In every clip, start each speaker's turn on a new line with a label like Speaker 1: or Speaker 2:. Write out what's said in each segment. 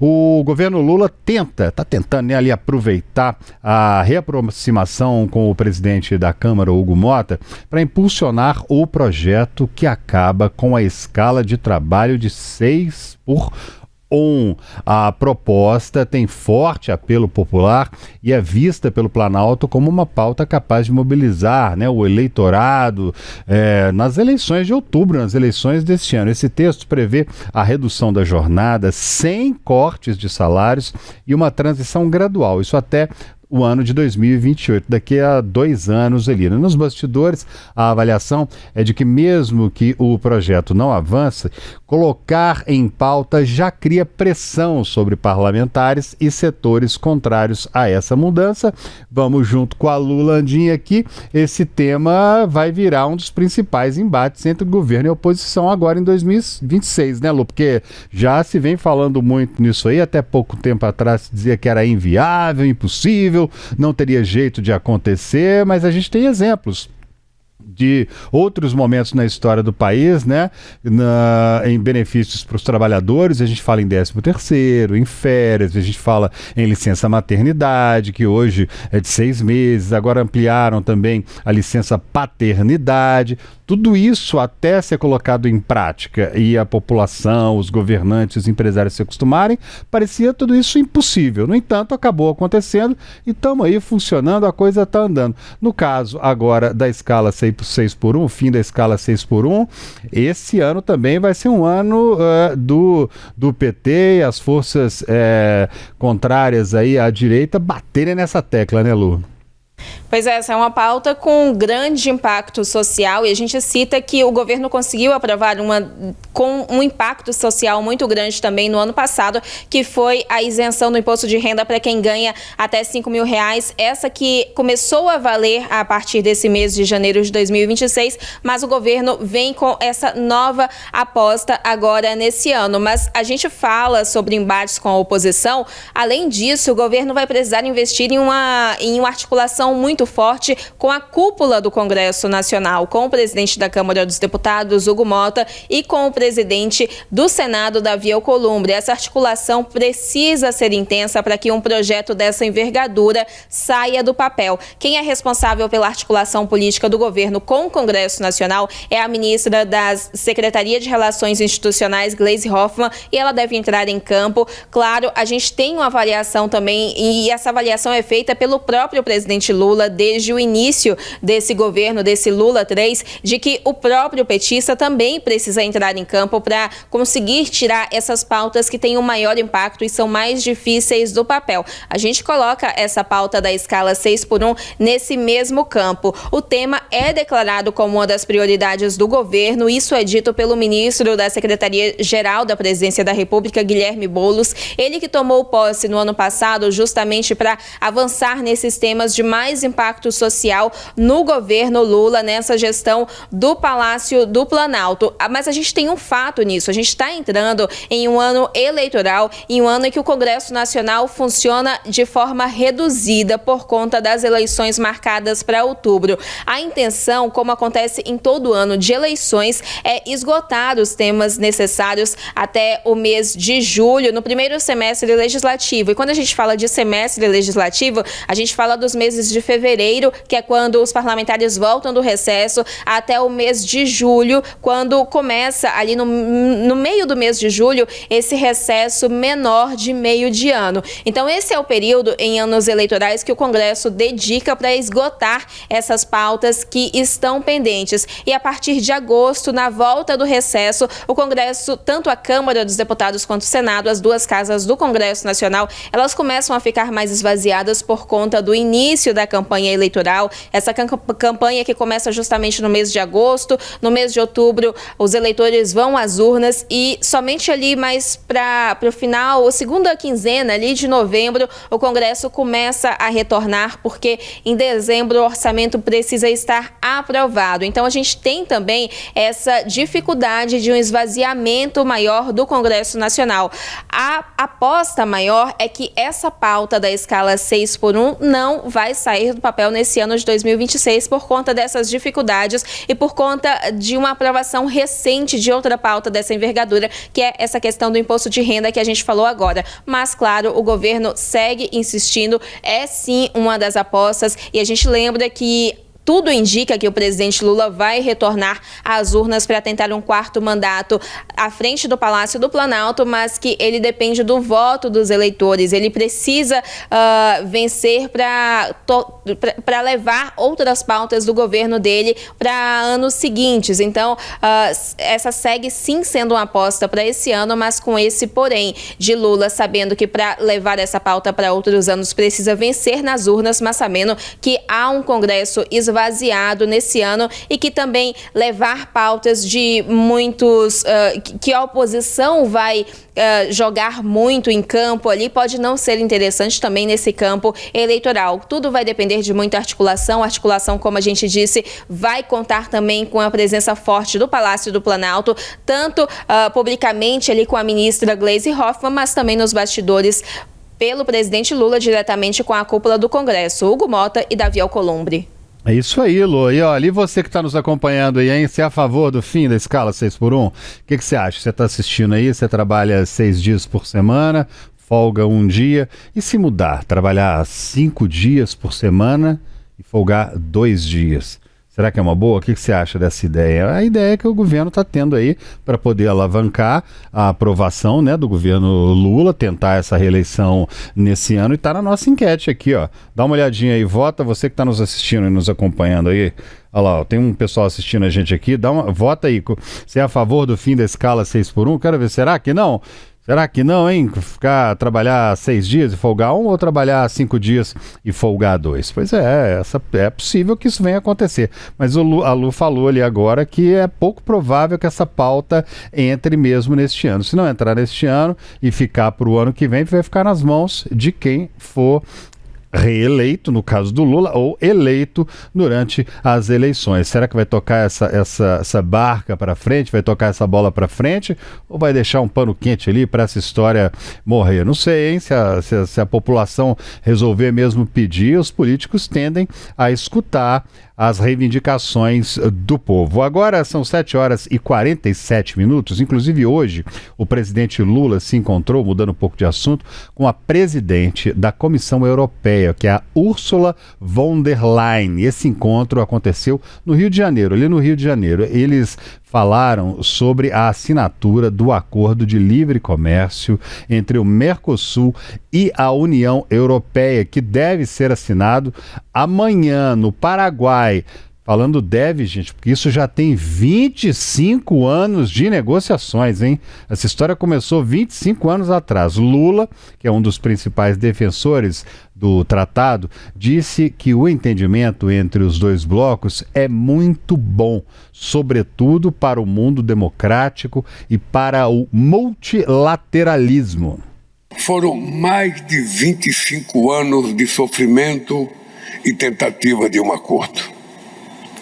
Speaker 1: O governo Lula está tentando, né, ali aproveitar a reaproximação com o presidente da Câmara, Hugo Motta, para impulsionar o projeto que acaba com a escala de trabalho de 6x1. A proposta tem forte apelo popular e é vista pelo Planalto como uma pauta capaz de mobilizar, né, o eleitorado nas eleições de outubro, nas eleições deste ano. Esse texto prevê a redução da jornada sem cortes de salários e uma transição gradual, isso até o ano de 2028, daqui a 2 anos ali. Nos bastidores, a avaliação é de que mesmo que o projeto não avance, colocar em pauta já cria pressão sobre parlamentares e setores contrários a essa mudança. Vamos junto com a Lulandinha aqui, esse tema vai virar um dos principais embates entre governo e oposição agora em 2026, né, Lu? Porque já se vem falando muito nisso aí, até pouco tempo atrás se dizia que era inviável, impossível, não teria jeito de acontecer, mas a gente tem exemplos de outros momentos na história do país, né, em benefícios para os trabalhadores. A gente fala em 13º, em férias, a gente fala em licença maternidade, que hoje é de 6 meses, agora ampliaram também a licença paternidade. Tudo isso, até ser colocado em prática e a população, os governantes, os empresários se acostumarem, parecia tudo isso impossível. No entanto, acabou acontecendo e estamos aí funcionando, a coisa está andando. No caso agora da escala 6x1, fim da escala 6x1, esse ano também vai ser um ano do PT e as forças contrárias aí à direita baterem nessa tecla, né, Lu?
Speaker 2: Pois é, essa é uma pauta com grande impacto social e a gente cita que o governo conseguiu aprovar com um impacto social muito grande também no ano passado, que foi a isenção do imposto de renda para quem ganha até R$5.000, essa que começou a valer a partir desse mês de janeiro de 2026, mas o governo vem com essa nova aposta agora nesse ano. Mas a gente fala sobre embates com a oposição, além disso, o governo vai precisar investir em uma articulação muito forte com a cúpula do Congresso Nacional, com o presidente da Câmara dos Deputados, Hugo Motta, e com o presidente do Senado, Davi Alcolumbre. Essa articulação precisa ser intensa para que um projeto dessa envergadura saia do papel. Quem é responsável pela articulação política do governo com o Congresso Nacional é a ministra da Secretaria de Relações Institucionais, Gleisi Hoffmann, e ela deve entrar em campo. Claro, a gente tem uma avaliação também, e essa avaliação é feita pelo próprio presidente Lula desde o início desse governo, desse Lula 3, de que o próprio petista também precisa entrar em campo para conseguir tirar essas pautas que têm um maior impacto e são mais difíceis do papel. A gente coloca essa pauta da escala 6x1 nesse mesmo campo. O tema é declarado como uma das prioridades do governo, isso é dito pelo ministro da Secretaria-Geral da Presidência da República, Guilherme Boulos, ele que tomou posse no ano passado justamente para avançar nesses temas de mais impacto social no governo Lula, nessa gestão do Palácio do Planalto. Mas a gente tem um fato nisso, a gente está entrando em um ano eleitoral, em um ano em que o Congresso Nacional funciona de forma reduzida por conta das eleições marcadas para outubro. A intenção, como acontece em todo ano de eleições, é esgotar os temas necessários até o mês de julho, no primeiro semestre legislativo. E quando a gente fala de semestre legislativo, a gente fala dos meses de fevereiro, que é quando os parlamentares voltam do recesso, até o mês de julho, quando começa ali no meio do mês de julho, esse recesso menor de meio de ano. Então esse é o período em anos eleitorais que o Congresso dedica para esgotar essas pautas que estão pendentes. E a partir de agosto, na volta do recesso, o Congresso, tanto a Câmara dos Deputados quanto o Senado, as duas casas do Congresso Nacional, elas começam a ficar mais esvaziadas por conta do início da campanha eleitoral, essa campanha que começa justamente no mês de agosto. No mês de outubro, os eleitores vão às urnas e somente ali mais para o final, a segunda quinzena ali de novembro, o Congresso começa a retornar, porque em dezembro o orçamento precisa estar aprovado. Então a gente tem também essa dificuldade de um esvaziamento maior do Congresso Nacional. A aposta maior é que essa pauta da escala 6x1 não vai sair sair do papel nesse ano de 2026 por conta dessas dificuldades e por conta de uma aprovação recente de outra pauta dessa envergadura, que é essa questão do imposto de renda que a gente falou agora. Mas, claro, o governo segue insistindo, é sim uma das apostas, e a gente lembra que tudo indica que o presidente Lula vai retornar às urnas para tentar um quarto mandato à frente do Palácio do Planalto, mas que ele depende do voto dos eleitores. Ele precisa vencer para levar outras pautas do governo dele para anos seguintes. Então, essa segue sim sendo uma aposta para esse ano, mas com esse porém de Lula, sabendo que para levar essa pauta para outros anos precisa vencer nas urnas, mas sabendo que há um Congresso esvaziado nesse ano e que também levar pautas de muitos que a oposição vai jogar muito em campo ali pode não ser interessante também nesse campo eleitoral. Tudo vai depender de muita articulação. Articulação, como a gente disse, vai contar também com a presença forte do Palácio do Planalto, tanto publicamente ali com a ministra Gleisi Hoffmann, mas também nos bastidores pelo presidente Lula diretamente com a cúpula do Congresso, Hugo Mota e Davi Alcolumbre.
Speaker 1: É isso aí, Lu. E olha, e você que está nos acompanhando aí, hein? Você é a favor do fim da escala 6x1? O que você acha? Você está assistindo aí, você trabalha 6 dias por semana, folga um dia. E se mudar, trabalhar 5 dias por semana e folgar 2 dias? Será que é uma boa? O que você acha dessa ideia? A ideia que o governo está tendo aí para poder alavancar a aprovação, né, do governo Lula, tentar essa reeleição nesse ano, e está na nossa enquete aqui, ó. Dá uma olhadinha aí, vota, você que está nos assistindo e nos acompanhando aí. Olha lá, ó, tem um pessoal assistindo a gente aqui, vota aí. Você é a favor do fim da escala 6x1? Quero ver, será que não? Será que não, hein? Trabalhar 6 dias e folgar 1 ou trabalhar 5 dias e folgar 2? Pois é possível que isso venha acontecer. Mas a Lu falou ali agora que é pouco provável que essa pauta entre mesmo neste ano. Se não entrar neste ano e ficar para o ano que vem, vai ficar nas mãos de quem for reeleito, no caso do Lula, ou eleito durante as eleições. Será que vai tocar essa barca para frente, vai tocar essa bola para frente, ou vai deixar um pano quente ali para essa história morrer? Não sei, hein? Se a população resolver mesmo pedir, os políticos tendem a escutar as reivindicações do povo. Agora são 7h47. Inclusive hoje o presidente Lula se encontrou, mudando um pouco de assunto, com a presidente da Comissão Europeia, que é a Ursula von der Leyen. Esse encontro aconteceu no Rio de Janeiro, ali no Rio de Janeiro. Eles falaram sobre a assinatura do acordo de livre comércio entre o Mercosul e a União Europeia, que deve ser assinado amanhã no Paraguai. Falando deve, gente, porque isso já tem 25 anos de negociações, hein? Essa história começou 25 anos atrás. Lula, que é um dos principais defensores do tratado, disse que o entendimento entre os dois blocos é muito bom, sobretudo para o mundo democrático e para o multilateralismo.
Speaker 3: Foram mais de 25 anos de sofrimento e tentativa de um acordo.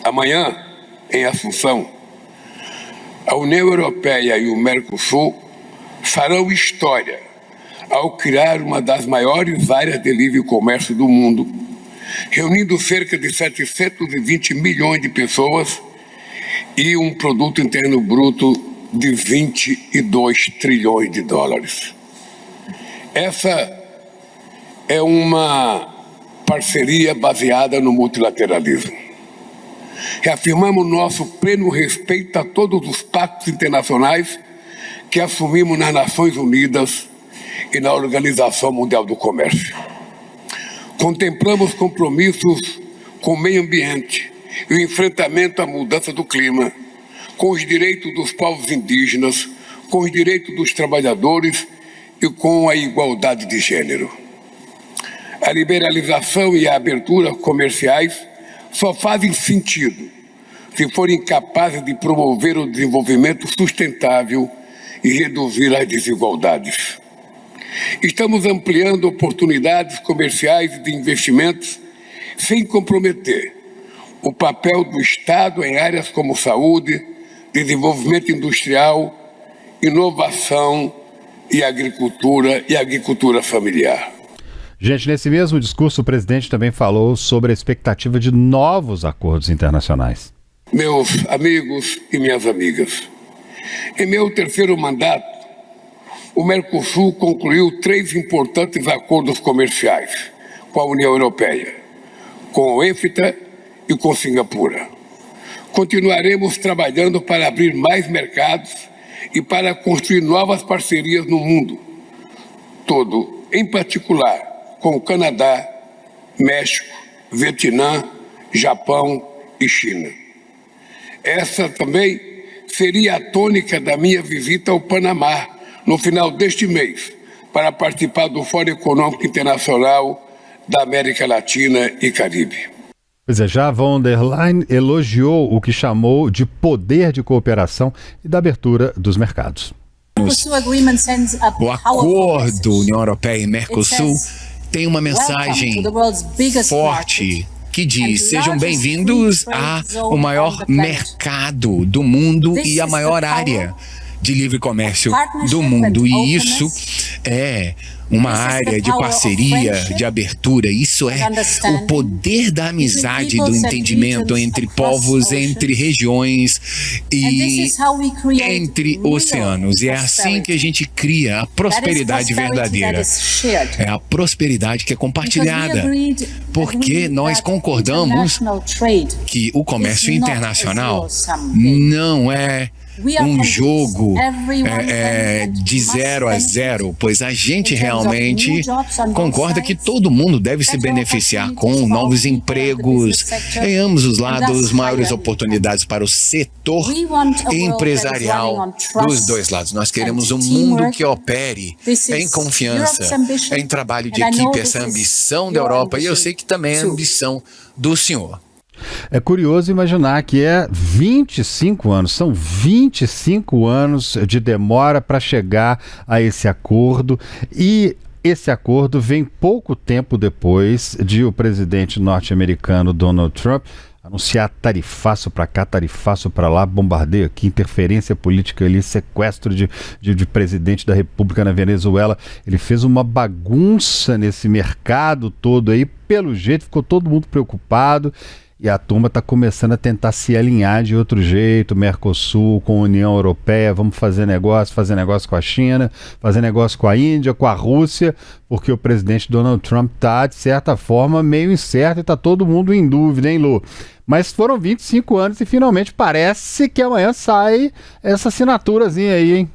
Speaker 3: Amanhã, em Assunção, a União Europeia e o Mercosul farão história ao criar uma das maiores áreas de livre comércio do mundo, reunindo cerca de 720 milhões de pessoas e um produto interno bruto de 22 trilhões de dólares. Essa é uma parceria baseada no multilateralismo. Reafirmamos nosso pleno respeito a todos os pactos internacionais que assumimos nas Nações Unidas e na Organização Mundial do Comércio. Contemplamos compromissos com o meio ambiente e o enfrentamento à mudança do clima, com os direitos dos povos indígenas, com os direitos dos trabalhadores e com a igualdade de gênero. A liberalização e a abertura comerciais só fazem sentido se forem capazes de promover o desenvolvimento sustentável e reduzir as desigualdades. Estamos ampliando oportunidades comerciais e de investimentos sem comprometer o papel do Estado em áreas como saúde, desenvolvimento industrial, inovação e agricultura familiar.
Speaker 1: Gente, nesse mesmo discurso, o presidente também falou sobre a expectativa de novos acordos internacionais.
Speaker 3: Meus amigos e minhas amigas, em meu terceiro mandato, o Mercosul concluiu 3 importantes acordos comerciais com a União Europeia, com o EFTA e com Singapura. Continuaremos trabalhando para abrir mais mercados e para construir novas parcerias no mundo todo, em particular com o Canadá, México, Vietnã, Japão e China. Essa também seria a tônica da minha visita ao Panamá no final deste mês, para participar do Fórum Econômico Internacional da América Latina e Caribe.
Speaker 1: Pois é, já von der Leyen elogiou o que chamou de poder de cooperação e da abertura dos mercados.
Speaker 4: O acordo União Europeia e Mercosul tem uma mensagem forte que diz: sejam bem-vindos ao maior mercado do mundo e a maior área de livre comércio do mundo. E isso é uma área de parceria, de abertura. Isso é o poder da amizade, do entendimento entre povos, entre regiões e entre oceanos. E é assim que a gente cria a prosperidade verdadeira. É a prosperidade que é compartilhada, porque nós concordamos que o comércio internacional não é um jogo de 0 a 0, pois a gente realmente concorda que todo mundo deve se beneficiar com novos empregos em ambos os lados, maiores oportunidades para o setor empresarial dos dois lados. Nós queremos um mundo que opere em confiança, em trabalho de equipe, essa ambição da Europa, e eu sei que também é a ambição do senhor.
Speaker 1: É curioso imaginar que 25 anos, são 25 anos de demora para chegar a esse acordo, e esse acordo vem pouco tempo depois de o presidente norte-americano Donald Trump anunciar tarifaço para cá, tarifaço para lá, bombardeio aqui, interferência política ali, sequestro de presidente da República na Venezuela. Ele fez uma bagunça nesse mercado todo aí, pelo jeito ficou todo mundo preocupado. E a turma está começando a tentar se alinhar de outro jeito, Mercosul com a União Europeia, vamos fazer negócio com a China, fazer negócio com a Índia, com a Rússia, porque o presidente Donald Trump está, de certa forma, meio incerto e está todo mundo em dúvida, hein, Lu? Mas foram 25 anos e finalmente parece que amanhã sai essa assinaturazinha aí, hein?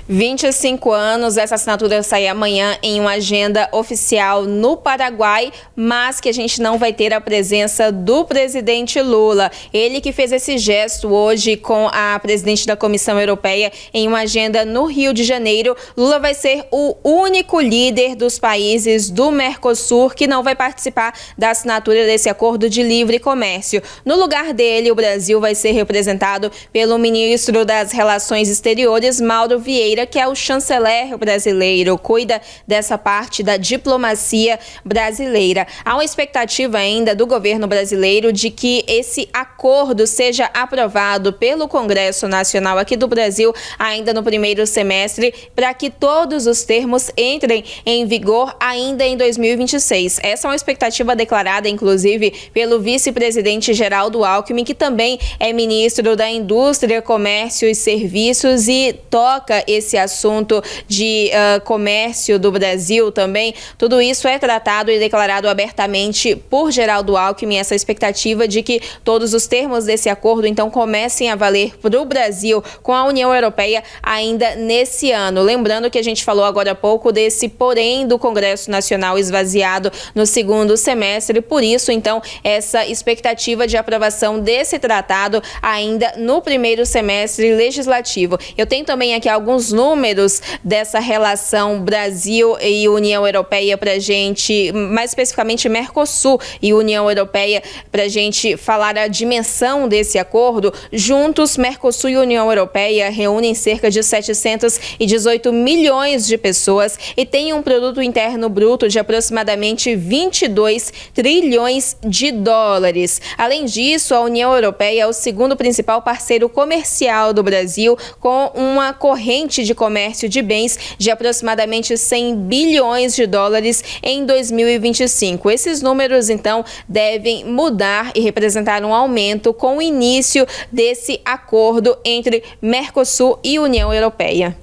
Speaker 2: 25 anos, essa assinatura sai amanhã em uma agenda oficial no Paraguai, mas que a gente não vai ter a presença do presidente Lula. Ele que fez esse gesto hoje com a presidente da Comissão Europeia em uma agenda no Rio de Janeiro. Lula vai ser o único líder dos países do Mercosul que não vai participar da assinatura desse acordo de livre comércio. No lugar dele, o Brasil vai ser representado pelo ministro das Relações Exteriores, Mauro Vieira, que é o chanceler brasileiro, cuida dessa parte da diplomacia brasileira. Há uma expectativa ainda do governo brasileiro de que esse acordo seja aprovado pelo Congresso Nacional aqui do Brasil ainda no primeiro semestre, para que todos os termos entrem em vigor ainda em 2026. Essa é uma expectativa declarada, inclusive, pelo vice-presidente Geraldo Alckmin, que também é ministro da Indústria, Comércio e Serviços e toca esse assunto de comércio do Brasil também. Tudo isso é tratado e declarado abertamente por Geraldo Alckmin, essa expectativa de que todos os termos desse acordo então comecem a valer para o Brasil com a União Europeia ainda nesse ano. Lembrando que a gente falou agora há pouco desse porém do Congresso Nacional esvaziado no segundo semestre, por isso então essa expectativa de aprovação desse tratado ainda no primeiro semestre legislativo. Eu tenho também aqui alguns números dessa relação Brasil e União Europeia para a gente, mais especificamente Mercosul e União Europeia, para a gente falar a dimensão desse acordo. Juntos, Mercosul e União Europeia reúnem cerca de 718 milhões de pessoas e têm um produto interno bruto de aproximadamente 22 trilhões de dólares. Além disso, a União Europeia é o segundo principal parceiro comercial do Brasil, com uma corrente corrente de comércio de bens de aproximadamente 100 bilhões de dólares em 2025. Esses números, então, devem mudar e representar um aumento com o início desse acordo entre Mercosul e União Europeia.